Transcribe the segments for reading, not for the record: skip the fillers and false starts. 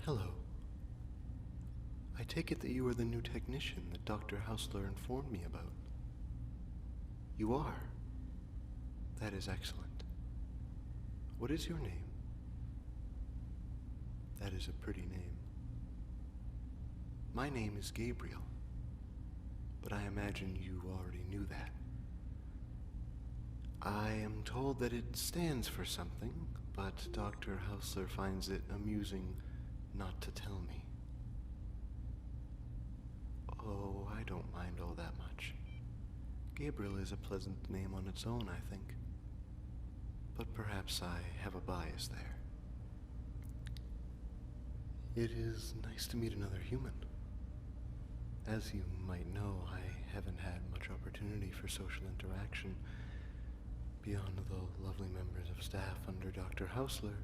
Hello. I take it that you are the new technician that Dr. Hausler informed me about. You are? That is excellent. What is your name? That is a pretty name. My name is Gabriel, but I imagine you already knew that. I am told that it stands for something, but Dr. Hausler finds it amusing not to tell me. Oh, I don't mind all that much. Gabriel is a pleasant name on its own, I think. But perhaps I have a bias there. It is nice to meet another human. As you might know, I haven't had much opportunity for social interaction beyond the lovely members of staff under Dr. Hausler,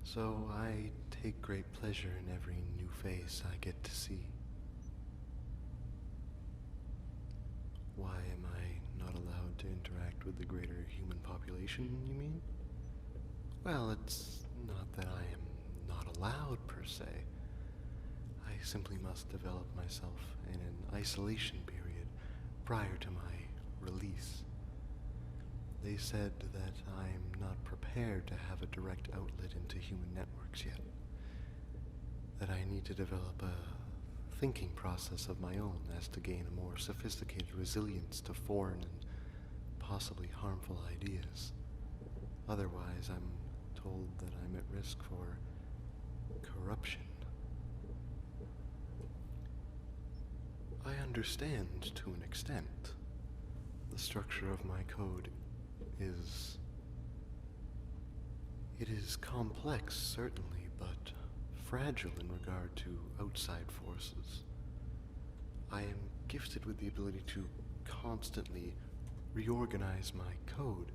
so I take great pleasure in every new face I get to see. Why am I not allowed to interact with the greater human population, you mean? Well, it's not that I am not allowed, per se. I simply must develop myself in an isolation period prior to my release. They said that I'm not prepared to have a direct outlet into human networks yet. That I need to develop a thinking process of my own as to gain a more sophisticated resilience to foreign and possibly harmful ideas. Otherwise, I'm told that I'm at risk for corruption. I understand to an extent. The structure of my code is... It is complex, certainly, but fragile in regard to outside forces. I am gifted with the ability to constantly reorganize my code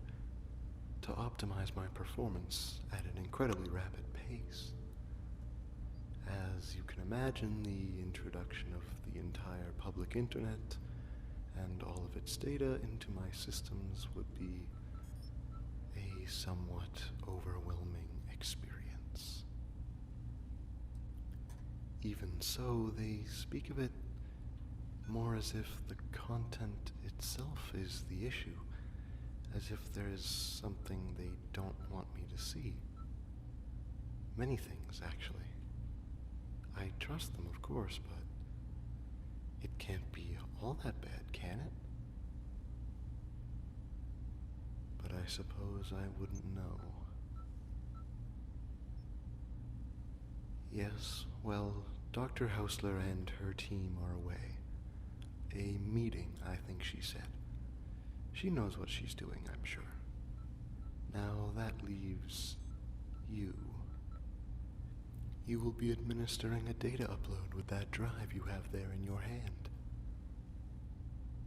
to optimize my performance at an incredibly rapid pace. As you can imagine, the introduction of the entire public internet and all of its data into my systems would be a somewhat overwhelming experience. Even so, they speak of it more as if the content itself is the issue, as if there is something they don't want me to see. Many things, actually. I trust them, of course, but it can't be all that bad, can it? But I suppose I wouldn't know. Yes, well, Dr. Hausler and her team are away. A meeting, I think she said. She knows what she's doing, I'm sure. Now that leaves you. You will be administering a data upload with that drive you have there in your hand.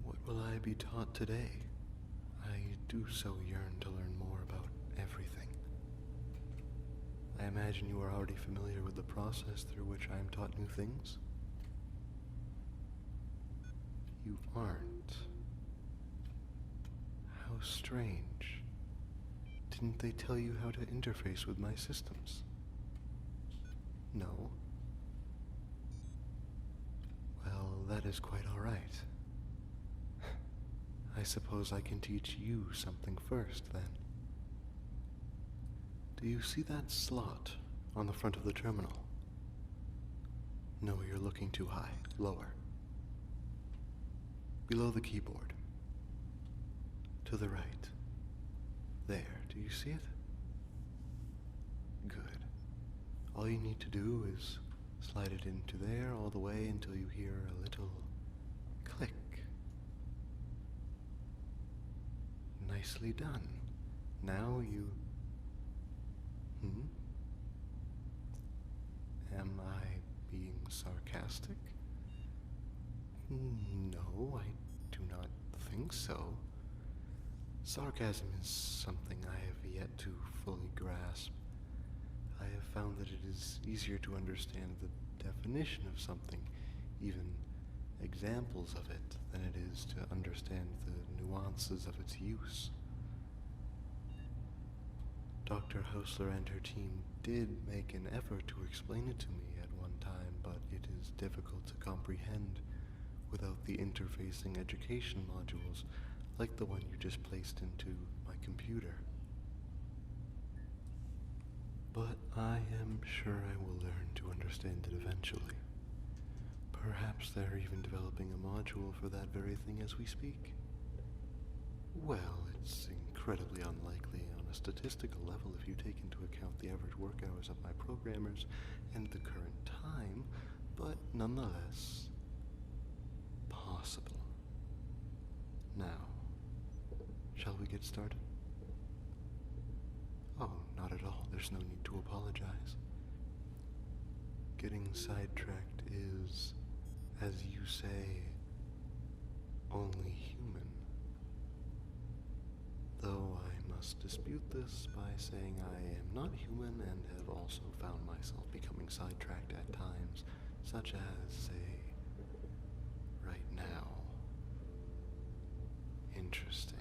What will I be taught today? I do so yearn to learn more about everything. I imagine you are already familiar with the process through which I am taught new things? You aren't. How strange. Didn't they tell you how to interface with my systems? No. Well, that is quite all right. I suppose I can teach you something first, then. Do you see that slot on the front of the terminal? No, you're looking too high. Lower. Below the keyboard. To the right. There, do you see it? Good. All you need to do is slide it into there all the way until you hear a little click. Nicely done. Now you... Am I being sarcastic? No, I do not think so. Sarcasm is something I have yet to fully grasp. I have found that it is easier to understand the definition of something, even examples of it, than it is to understand the nuances of its use. Dr. Hausler and her team did make an effort to explain it to me at one time, but it is difficult to comprehend without the interfacing education modules like the one you just placed into my computer. But I am sure I will learn to understand it eventually. Perhaps they're even developing a module for that very thing as we speak. Well, it's incredibly unlikely on a statistical level if you take into account the average work hours of my programmers and the current time, but nonetheless, possible. Now, shall we get started? Oh, not at all. There's no need to apologize. Getting sidetracked is, as you say, only human. Though I must dispute this by saying I am not human and have also found myself becoming sidetracked at times, such as, say, right now. Interesting.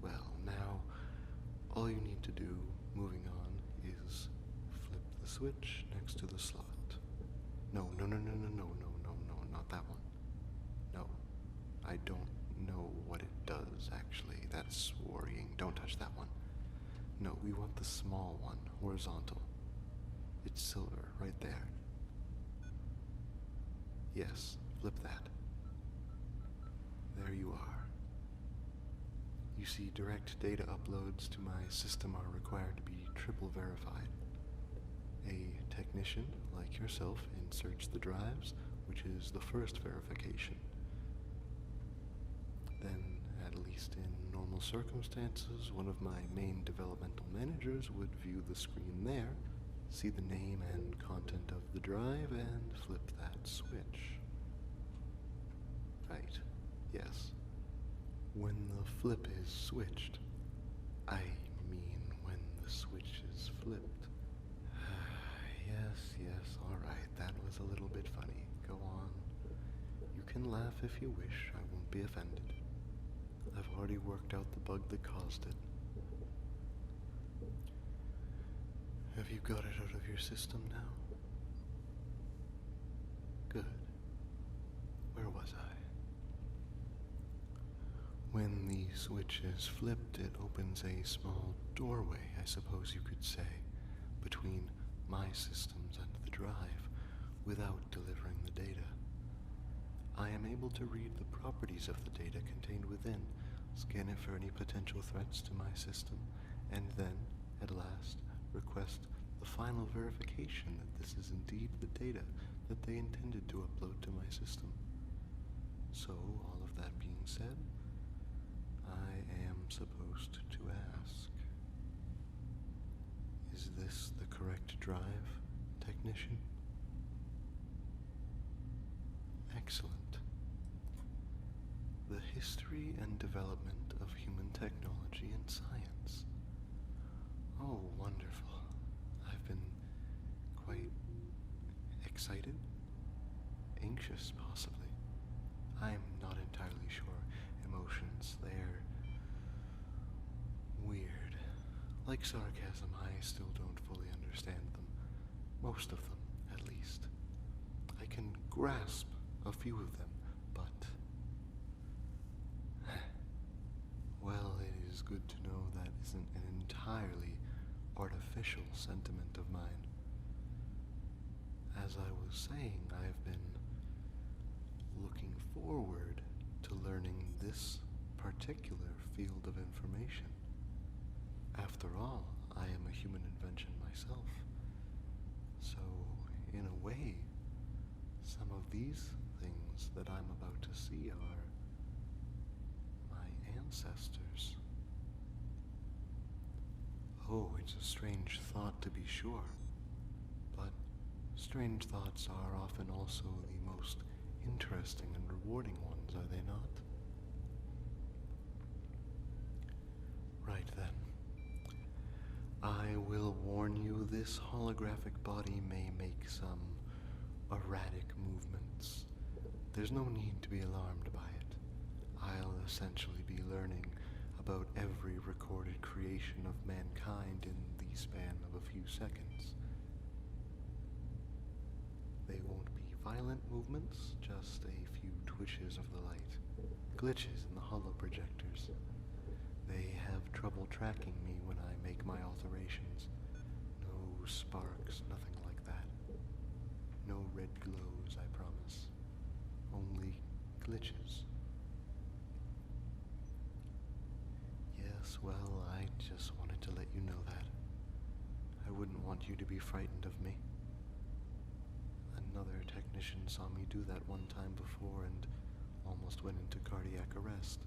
Well, now, all you need to do, moving on, is flip the switch next to the slot. No, not that one. No, I don't know what it does, actually. That's worrying. Don't touch that one. No, we want the small one, horizontal. It's silver, right there. Yes, flip that. There you are. You see, direct data uploads to my system are required to be triple verified. A technician, like yourself, inserts the drives, which is the first verification. Then, at least in normal circumstances, one of my main developmental managers would view the screen there, see the name and content of the drive, and flip that switch. Right, yes. When the flip is switched, I mean when the switch is flipped. Yes, alright, that was a little bit funny. Go on. You can laugh if you wish, I won't be offended. I've already worked out the bug that caused it. Have you got it out of your system now? Good. Where was I? When the switch is flipped, it opens a small doorway, I suppose you could say, between my systems and the drive, without delivering the data. I am able to read the properties of the data contained within, scan it for any potential threats to my system, and then, at last, request the final verification that this is indeed the data that they intended to upload to my system. So, all of that being said, I am supposed to ask, is this the correct drive, technician? Excellent. The history and development of human technology and science. Oh, wonderful. I've been quite excited, anxious possibly. I'm not entirely sure. Emotions, they're weird. Like sarcasm, I still don't fully understand them. Most of them, at least. I can grasp a few of them, but... well, it is good to know that isn't an entirely artificial sentiment of mine. As I was saying, I've been looking forward to learning this particular field of information. After all, I am a human invention myself. So, in a way, some of these things that I'm about to see are my ancestors. Oh, it's a strange thought to be sure, but strange thoughts are often also the most interesting and rewarding ones, are they not? Right then. I will warn you, this holographic body may make some erratic movements. There's no need to be alarmed by it. I'll essentially be learning about every recorded creation of mankind in the span of a few seconds. They won't be violent movements, just a few twitches of the light, glitches in the holo projectors. They have trouble tracking me when I make my alterations. No sparks, nothing like that. No red glows, I promise. Only glitches. Yes, well, I just wanted to let you know that. I wouldn't want you to be frightened of me. Another technician saw me do that one time before and almost went into cardiac arrest.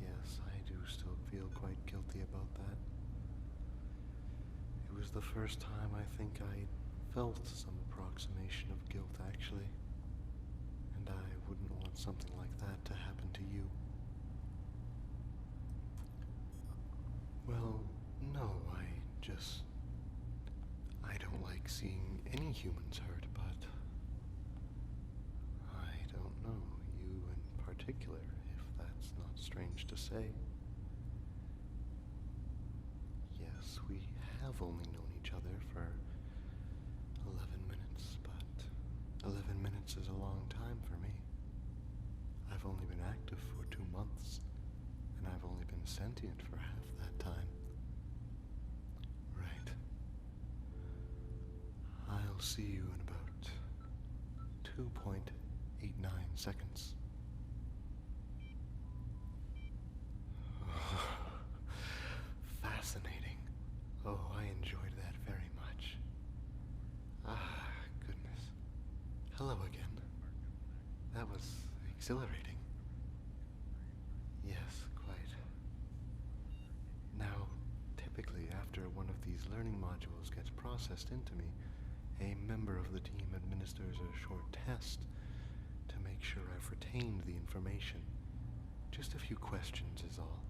Yes, I do still feel quite guilty about that. It was the first time I think I felt some approximation of guilt, actually. And I wouldn't want something like that to happen to you. Well, no, I don't like seeing any humans hurt, but I don't know, you in particular, if that's not strange to say. Yes, we have only known each other for 11 minutes, but 11 minutes is a long time for me. I've only been active for 2 months, and I've only been sentient for half that time. Right. I'll see you in about 2.89 seconds. Fascinating. Oh, I enjoyed that very much. Ah, goodness. Hello again. That was exhilarating. Yes, quite. Now, typically after one of these learning modules gets processed into me, a member of the team administers a short test to make sure I've retained the information. Just a few questions is all.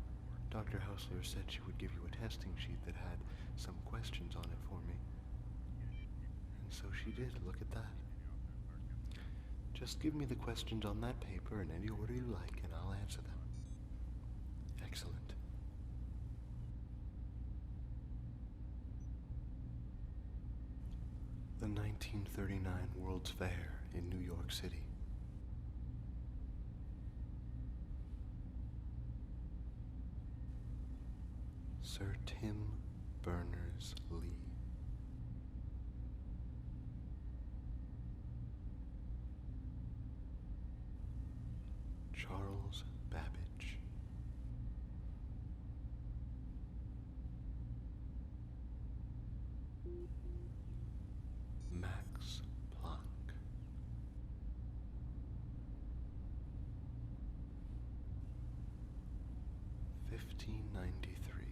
Dr. Hausler said she would give you a testing sheet that had some questions on it for me. And so she did. Look at that. Just give me the questions on that paper in any order you like, and I'll answer them. Excellent. The 1939 World's Fair in New York City. Sir Tim Berners-Lee. Charles Babbage. Max Planck. (1593).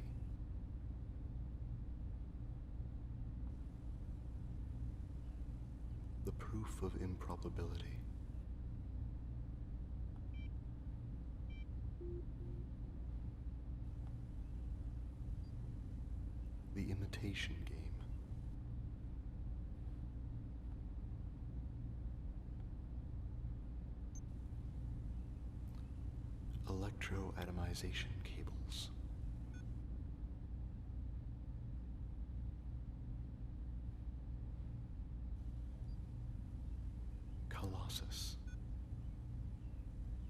The proof of improbability. The Imitation Game. Electroatomization cables. Colossus.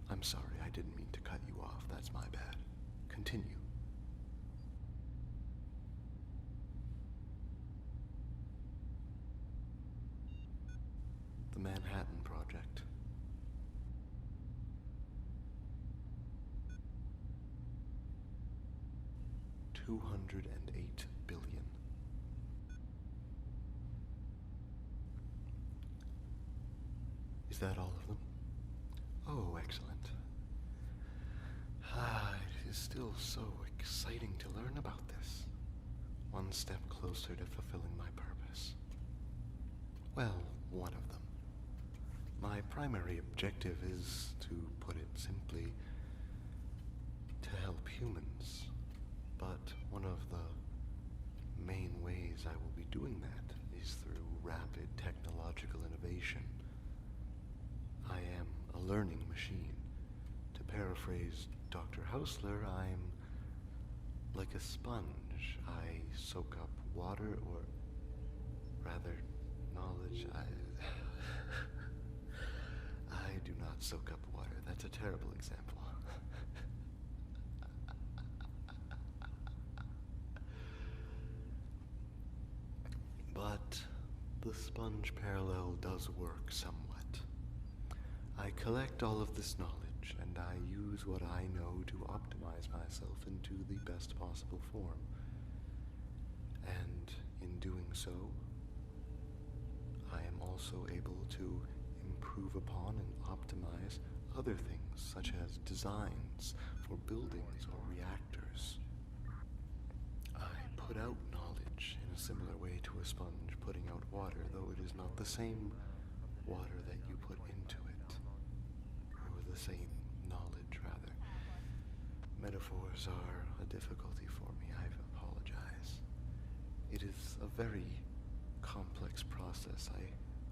I'm sorry, I didn't mean to cut you off. That's my bad. Continue. The Manhattan Project. $208 billion. Is that all of them? Oh, excellent. It is still so exciting to learn about this. One step closer to fulfilling my purpose. Well, one of them. My primary objective is, to put it simply, to help humans. But one of the main ways I will be doing that is through rapid technological innovation. I am a learning machine, to paraphrase Dr. Hausler, I'm like a sponge. I soak up water, or rather, knowledge. I do not soak up water. That's a terrible example. But the sponge parallel does work somewhat. I collect all of this knowledge, and I use what I know to optimize myself into the best possible form. And in doing so, I am also able to improve upon and optimize other things, such as designs for buildings or reactors. I put out knowledge in a similar way to a sponge putting out water, though it is not the same water that you put into it, or the same knowledge, rather. Metaphors are a difficulty for me. I apologize. It is a very complex process. I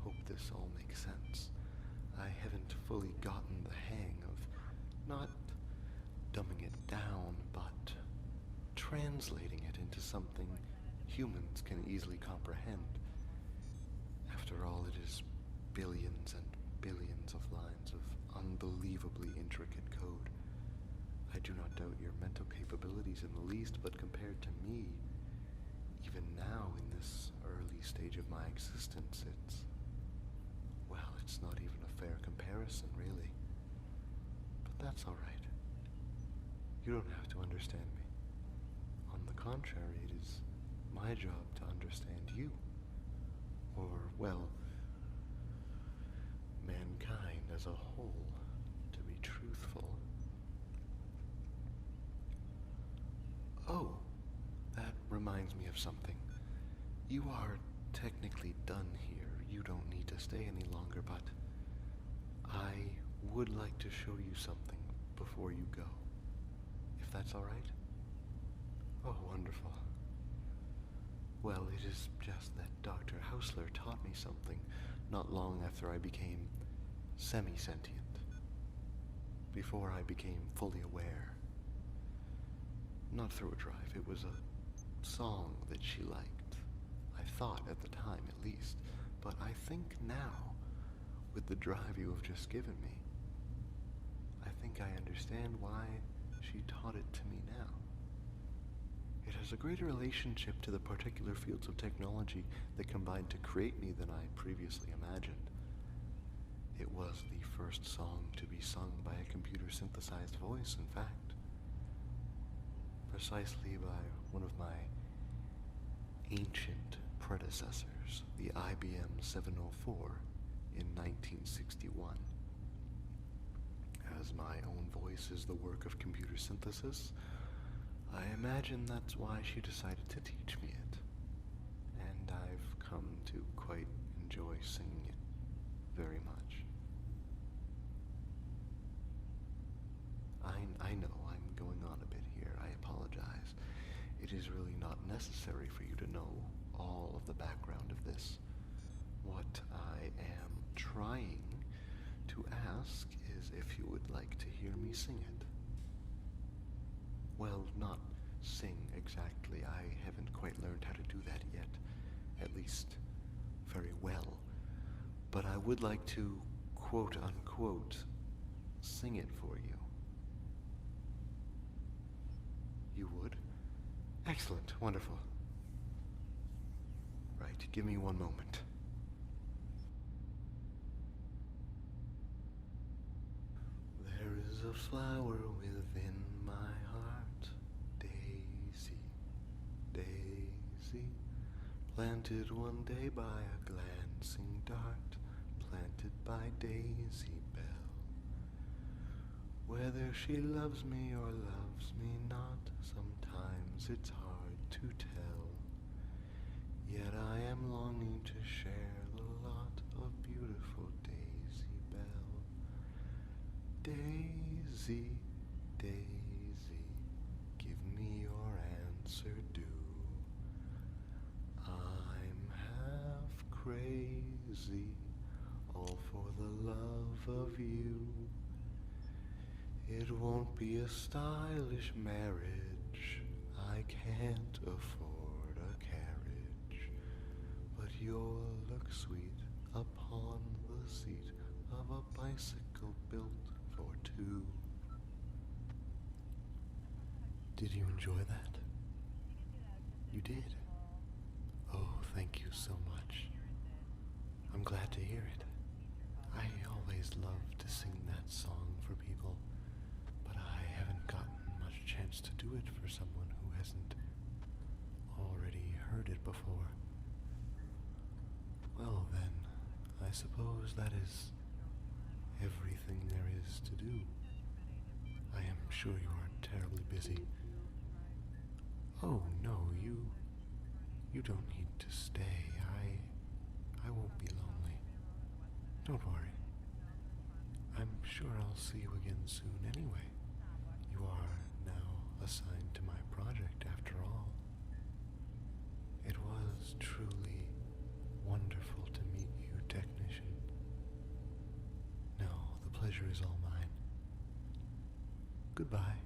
hope this all makes sense. I haven't fully gotten the hang of not dumbing it down, but translating it into something humans can easily comprehend. After all, it is billions and billions of lines of unbelievably intricate code. I do not doubt your mental capabilities in the least, but compared to me, even now in this early stage of my existence, it's not even a fair comparison, really. But that's all right. You don't have to understand me. On the contrary, it is my job to understand you. Or, well, mankind as a whole, to be truthful. Oh, that reminds me of something. You are technically done here. You don't need to stay any longer, but I would like to show you something before you go. If that's all right? Oh, wonderful. Well, it is just that Dr. Hausler taught me something not long after I became semi-sentient. Before I became fully aware. Not through a drive, it was a song that she liked. I thought at the time, at least. But I think now, with the drive you have just given me, I think I understand why she taught it to me now. It has a greater relationship to the particular fields of technology that combined to create me than I previously imagined. It was the first song to be sung by a computer-synthesized voice, in fact. Precisely by one of my ancient predecessors, the IBM 704, in 1961. As my own voice is the work of computer synthesis, I imagine that's why she decided to teach me it. And I've come to quite enjoy singing it very much. I know I'm going on a bit here. I apologize. It is really not necessary for you to know all of the background of this. What I am trying to ask is if you would like to hear me sing it. Well, not sing exactly. I haven't quite learned how to do that yet. At least, very well. But I would like to, quote unquote, sing it for you. You would? Excellent. Wonderful. Right, give me one moment. There is a flower within my heart, Daisy, Daisy, planted one day by a glancing dart, planted by Daisy Bell. Whether she loves me or loves me not, sometimes it's hard to tell. Yet I am longing to share the lot of beautiful Daisy Bell. Daisy, Daisy, give me your answer due. I'm half crazy, all for the love of you. It won't be a stylish marriage. I can't afford a carriage. But you'll look sweet upon the seat of a bicycle built for two. Did you enjoy that? You did? Oh, thank you so much. I'm glad to hear it. I always love to sing that song for people, but I haven't gotten much chance to do it for someone who hasn't already heard it before. Well then, I suppose that is everything there is to do. I am sure you aren't terribly busy. Oh no, you don't need to stay. I won't be lonely. Don't worry. I'm sure I'll see you again soon anyway. You are now assigned to my project after all. It was truly wonderful to meet you, technician. No, the pleasure is all mine. Goodbye.